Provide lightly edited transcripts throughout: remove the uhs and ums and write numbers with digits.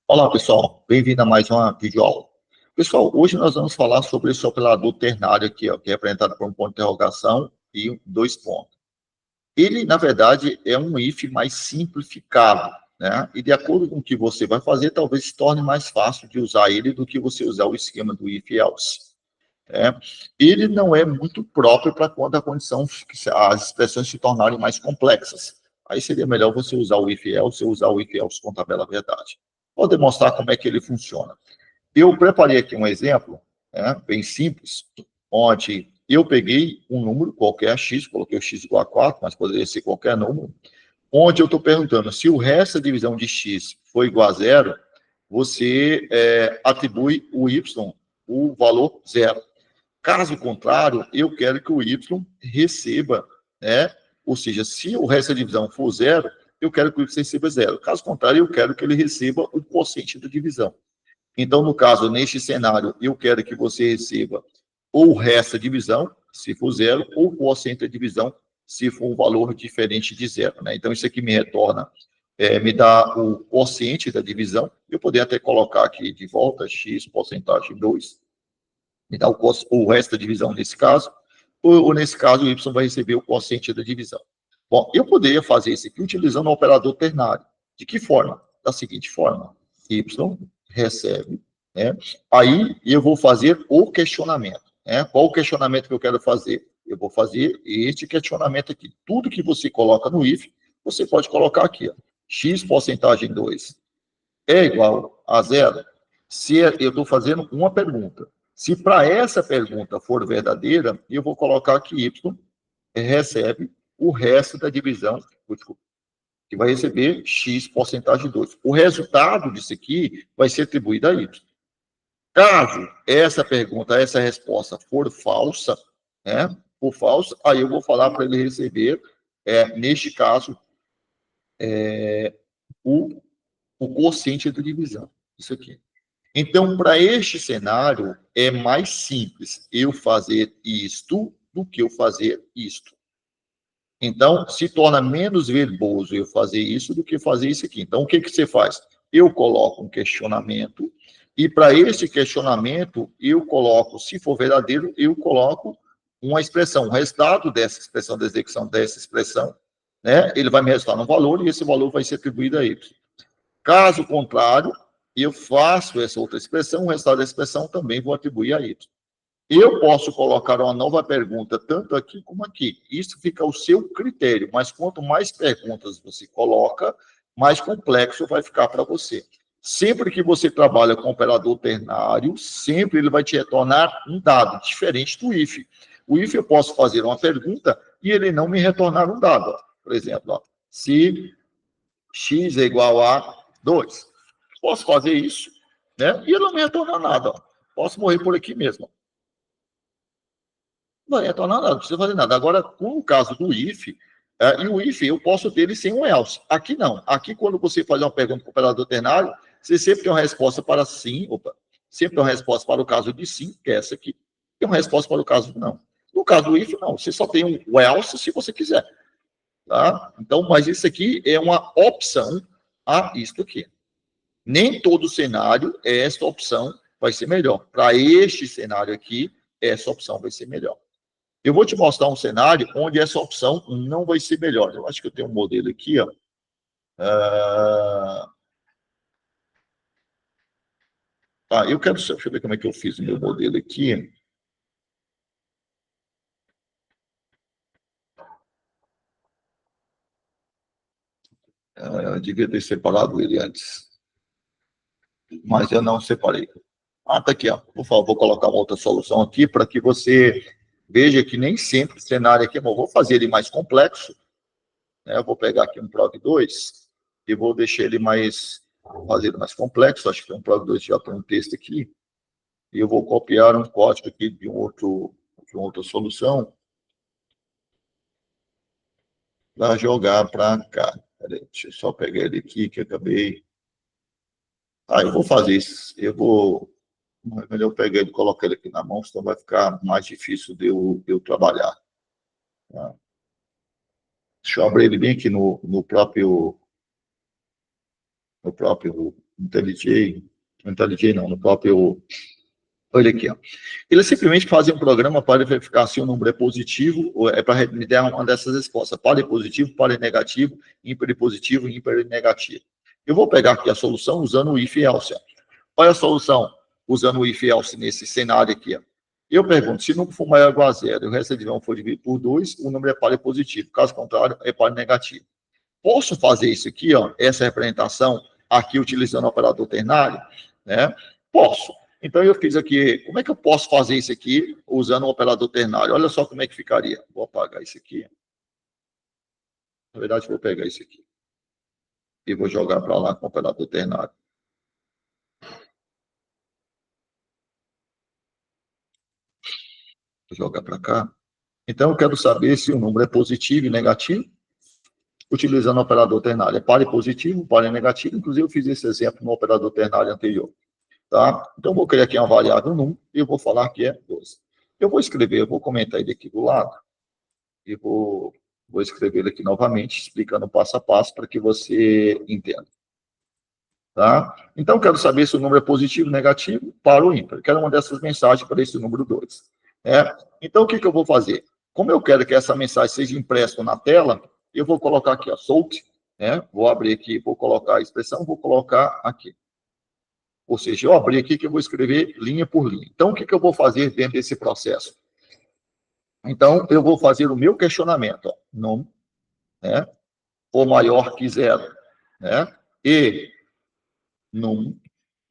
Olá, pessoal. Bem-vindo a mais uma videoaula. Pessoal, hoje nós vamos falar sobre esse operador ternário aqui, ó, que é representado por um ponto de interrogação e dois pontos. Ele, na verdade, é um if mais simplificado, né? E de acordo com o que você vai fazer, talvez se torne mais fácil de usar ele do que você usar o esquema do if-else. Né? Ele não é muito próprio para quando a condição, as expressões se tornarem mais complexas. Aí seria melhor você usar o if-else ou usar o if-else com tabela verdade. Vou demonstrar como é que ele funciona. Eu preparei aqui um exemplo, né, bem simples, onde eu peguei um número qualquer x, coloquei o x igual a 4, mas poderia ser qualquer número, onde eu estou perguntando se o resto da divisão de x for igual a zero, você atribui o y, o valor zero. Caso contrário, eu quero que o y receba, né? Ou seja, se o resto da divisão for zero, eu quero que o y receba zero. Caso contrário, eu quero que ele receba o quociente da divisão. Então, no caso, neste cenário, eu quero que você receba ou o resto da divisão, se for zero, ou o quociente da divisão, se for um valor diferente de zero. Né? Então, isso aqui me retorna, me dá o quociente da divisão. Eu poderia até colocar aqui de volta x porcentagem 2, me dá o resto da divisão nesse caso, ou nesse caso o y vai receber o quociente da divisão. Bom, eu poderia fazer isso aqui utilizando o operador ternário. De que forma? Da seguinte forma, y recebe, né? Aí eu vou fazer o questionamento. Né? Qual o questionamento que eu quero fazer? Eu vou fazer este questionamento aqui. Tudo que você coloca no if, você pode colocar aqui. Ó. X porcentagem 2 é igual a zero? Se eu estou fazendo uma pergunta. Se para essa pergunta for verdadeira, eu vou colocar que y recebe o resto da divisão, que vai receber x porcentagem 2. O resultado disso aqui vai ser atribuído a y. Caso essa pergunta, essa resposta for falsa, né, for falsa, aí eu vou falar para ele receber, neste caso, o, o quociente da divisão. Isso aqui. Então, para este cenário, é mais simples eu fazer isto do que eu fazer isto. Então, se torna menos verboso eu fazer isso do que fazer isso aqui. Então, o que, que você faz? Eu coloco um questionamento, e para esse questionamento, eu coloco, se for verdadeiro, eu coloco uma expressão, o resultado dessa expressão, da execução dessa expressão, né? Ele vai me resultar um valor, e esse valor vai ser atribuído a y. Caso contrário, eu faço essa outra expressão, o resultado da expressão também vou atribuir a y. Eu posso colocar uma nova pergunta, tanto aqui como aqui. Isso fica ao seu critério, mas quanto mais perguntas você coloca, mais complexo vai ficar para você. Sempre que você trabalha com operador ternário, sempre ele vai te retornar um dado, diferente do if. O if eu posso fazer uma pergunta e ele não me retornar um dado. Por exemplo, se x é igual a 2. Posso fazer isso, né? E ele não me retornar nada. Posso morrer por aqui mesmo. Não vai retornar nada, não precisa fazer nada. Agora, com o caso do if, e o if eu posso ter ele sem um else. Aqui não. Aqui, quando você faz uma pergunta para o operador ternário, você sempre tem uma resposta para sim, sempre tem uma resposta para o caso de sim, que é essa aqui, e uma resposta para o caso de não. No caso do if, não. Você só tem um else se você quiser. Tá? Então, mas isso aqui é uma opção a isto aqui. Nem todo cenário, esta opção vai ser melhor. Para este cenário aqui, essa opção vai ser melhor. Eu vou te mostrar um cenário onde essa opção não vai ser melhor. Eu acho que eu tenho um modelo aqui, ó. Eu quero, deixa eu ver como é que eu fiz o meu modelo aqui. Eu devia ter separado ele antes, mas eu não separei. Tá aqui, ó. Por favor, vou colocar uma outra solução aqui para que você veja que nem sempre o cenário aqui, eu vou fazer ele mais complexo, né? Eu vou pegar aqui um PROG 2 e vou deixar ele fazer ele mais complexo. Acho que tem um PROG 2 já tem um texto aqui. E eu vou copiar um código aqui de uma outra solução para jogar para cá. Peraí, deixa eu só pegar ele aqui que eu acabei. Eu vou fazer isso. É melhor eu pegar ele e colocar ele aqui na mão, senão vai ficar mais difícil de eu trabalhar. Tá? Deixa eu abrir ele bem aqui no próprio no próprio IntelliJ não, no próprio... Olha aqui, ó. Ele simplesmente faz um programa para verificar se o número é positivo, ou é para me dar uma dessas respostas, par e positivo, par e negativo, ímpar e positivo, ímpar e negativo. Eu vou pegar aqui a solução usando o if e else. Olha a solução usando o if e else nesse cenário aqui, ó. Eu pergunto, se o número for maior ou igual a zero, e o resto de for dividido por 2, o número é par e positivo. Caso contrário, é par e negativo. Posso fazer isso aqui, ó, essa representação aqui utilizando o operador ternário, né? Posso. Então, eu fiz aqui, como é que eu posso fazer isso aqui usando o operador ternário? Olha só como é que ficaria. Vou apagar isso aqui. Na verdade, vou pegar isso aqui. E vou jogar para lá com o operador ternário. Vou jogar para cá. Então, eu quero saber se o número é positivo e negativo, utilizando o operador ternário. É par e positivo, par e negativo. Inclusive, eu fiz esse exemplo no operador ternário anterior. Tá? Então, vou criar aqui uma variável num e eu vou falar que é 12. Eu vou escrever, eu vou comentar ele aqui do lado e vou escrever ele aqui novamente, explicando passo a passo para que você entenda. Tá? Então, quero saber se o número é positivo, negativo, para o ímpar. Quero uma dessas mensagens para esse número 2. Então, o que eu vou fazer? Como eu quero que essa mensagem seja impressa na tela, eu vou colocar aqui, ó, solt, vou abrir aqui, vou colocar a expressão, vou colocar aqui. Ou seja, eu abri aqui que eu vou escrever linha por linha. Então, o que eu vou fazer dentro desse processo? Então, eu vou fazer o meu questionamento. Ó, num, for maior que zero. E num,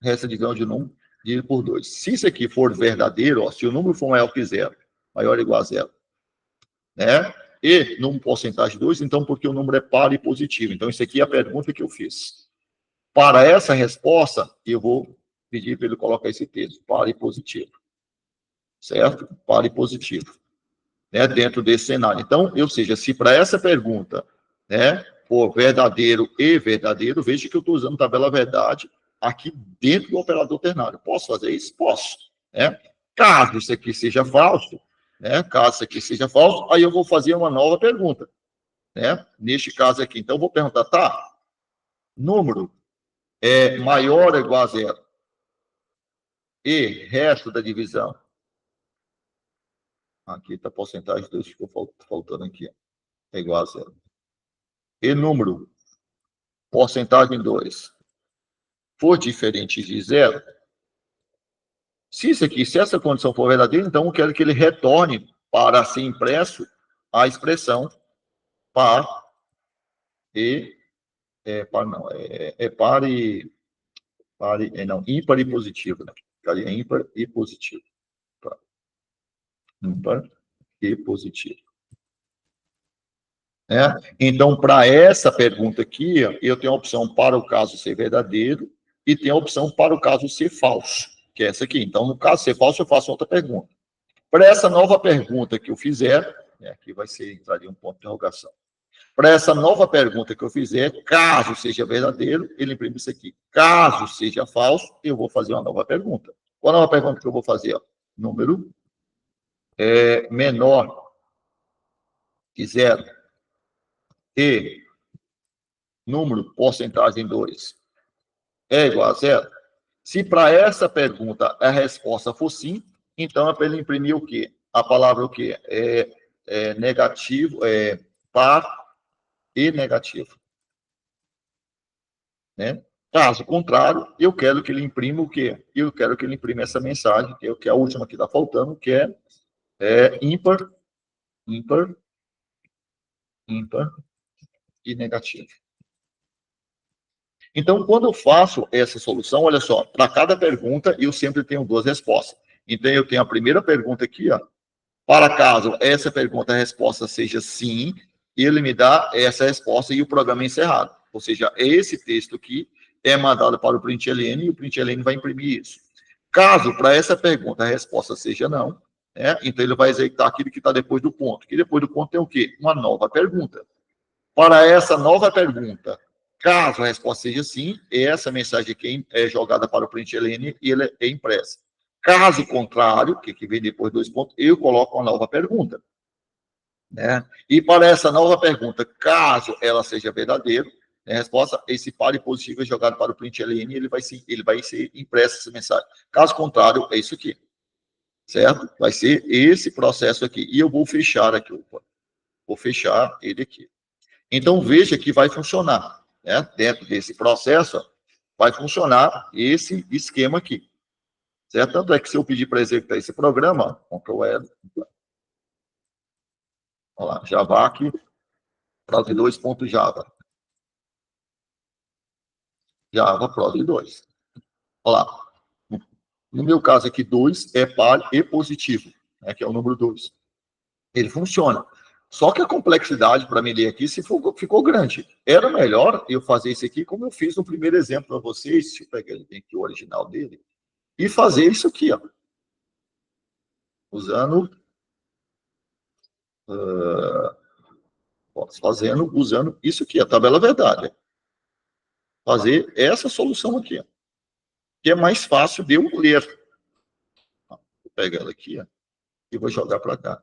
resta divisão de num, dividido por 2. Se isso aqui for verdadeiro, ó, se o número for maior que zero, maior ou igual a zero, e num porcentagem 2, então porque o número é par e positivo. Então, isso aqui é a pergunta que eu fiz. Para essa resposta, eu vou pedir para ele colocar esse texto, par e positivo. Certo? Par e positivo. Dentro desse cenário. Então, ou seja, se para essa pergunta, for verdadeiro e verdadeiro, veja que eu estou usando tabela verdade aqui dentro do operador ternário. Posso fazer isso? Posso. Caso isso aqui seja falso, caso isso aqui seja falso, aí eu vou fazer uma nova pergunta. Neste caso aqui. Então, eu vou perguntar, tá, número é maior ou igual a zero e resto da divisão. Aqui está a porcentagem 2, ficou faltando aqui. É igual a zero. E número, porcentagem 2, for diferente de zero, se essa condição for verdadeira, então eu quero que ele retorne para ser impresso a expressão par e... ímpar e positivo, né? Ficaria ímpar e positivo. Tá. Ímpar e positivo. Então, para essa pergunta aqui, eu tenho a opção para o caso ser verdadeiro e tenho a opção para o caso ser falso, que é essa aqui. Então, no caso ser falso, eu faço outra pergunta. Para essa nova pergunta que eu fizer, aqui entraria um ponto de interrogação. Para essa nova pergunta que eu fizer, caso seja verdadeiro, ele imprime isso aqui. Caso seja falso, eu vou fazer uma nova pergunta. Qual a nova pergunta que eu vou fazer? Número menor que zero e número, porcentagem 2, é igual a zero? Se para essa pergunta a resposta for sim, então é para ele imprimir o quê? A palavra o quê? Negativo, par e negativo. Caso contrário, eu quero que ele imprima o quê? Eu quero que ele imprima essa mensagem, que é a última que está faltando, que é ímpar, ímpar, ímpar e negativo. Então, quando eu faço essa solução, olha só, para cada pergunta, eu sempre tenho duas respostas. Então, eu tenho a primeira pergunta aqui, ó. Para caso essa pergunta, a resposta seja sim, ele me dá essa resposta e o programa é encerrado. Ou seja, esse texto aqui é mandado para o println e o println vai imprimir isso. Caso para essa pergunta a resposta seja não, então ele vai executar aquilo que está depois do ponto. Que depois do ponto tem o quê? Uma nova pergunta. Para essa nova pergunta, caso a resposta seja sim, essa mensagem aqui é jogada para o println e ela é impressa. Caso contrário, que vem depois dos pontos, eu coloco uma nova pergunta. E para essa nova pergunta, caso ela seja verdadeira, A resposta, esse pare positivo é jogado para o println e ele vai ser impresso essa mensagem. Caso contrário, é isso aqui. Certo? Vai ser esse processo aqui. E eu vou fechar aqui. Vou fechar ele aqui. Então, veja que vai funcionar. Né? Dentro desse processo, vai funcionar esse esquema aqui. Certo? Tanto é que se eu pedir para executar esse programa, Ctrl L, olha lá, javac, prod2.java. Java prod2. Olha lá. No meu caso aqui, 2 é par e positivo, né, que é o número 2. Ele funciona. Só que a complexidade para me ler aqui ficou grande. Era melhor eu fazer isso aqui como eu fiz no primeiro exemplo para vocês. Deixa eu pegar aqui o original dele. E fazer isso aqui, ó. Usando isso aqui, a tabela verdade. Fazer essa solução aqui, ó, que é mais fácil de eu ler. Vou pegar ela aqui, ó, e vou jogar para cá.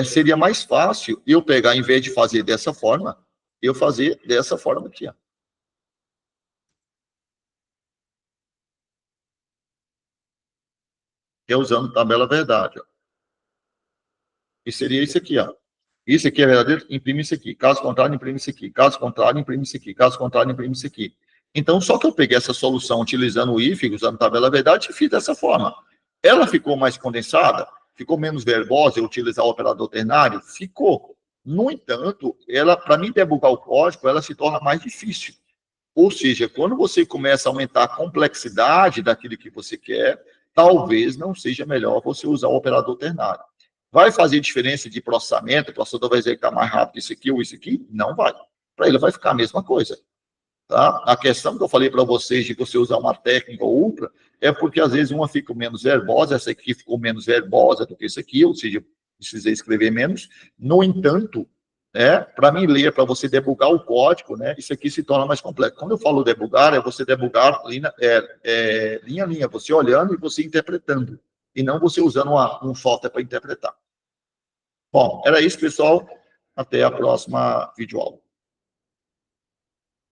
Seria mais fácil eu pegar, em vez de fazer dessa forma, eu fazer dessa forma aqui, ó. Que é usando tabela verdade, ó. E seria isso aqui, ó. Isso aqui é verdadeiro, imprime isso aqui. Caso contrário, imprime isso aqui. Caso contrário, imprime isso aqui. Caso contrário, imprime isso aqui. Então, só que eu peguei essa solução utilizando o if, usando tabela verdade, e fiz dessa forma. Ela ficou mais condensada? Ficou menos verbosa eu utilizar o operador ternário? Ficou. No entanto, ela, para mim debugar o código, ela se torna mais difícil. Ou seja, quando você começa a aumentar a complexidade daquilo que você quer, talvez não seja melhor você usar o operador ternário. Vai fazer diferença de processamento? O processador vai executar mais rápido isso aqui ou isso aqui? Não vai. Para ele vai ficar a mesma coisa. Tá? A questão que eu falei para vocês de você usar uma técnica ou outra é porque às vezes uma fica menos verbosa, essa aqui ficou menos verbosa do que isso aqui, ou seja, precisei escrever menos. No entanto, para mim ler, para você debugar o código, né, isso aqui se torna mais complexo. Quando eu falo debugar, é você debugar linha a linha, você olhando e você interpretando, e não você usando um software para interpretar. Bom, era isso, pessoal. Até a próxima videoaula.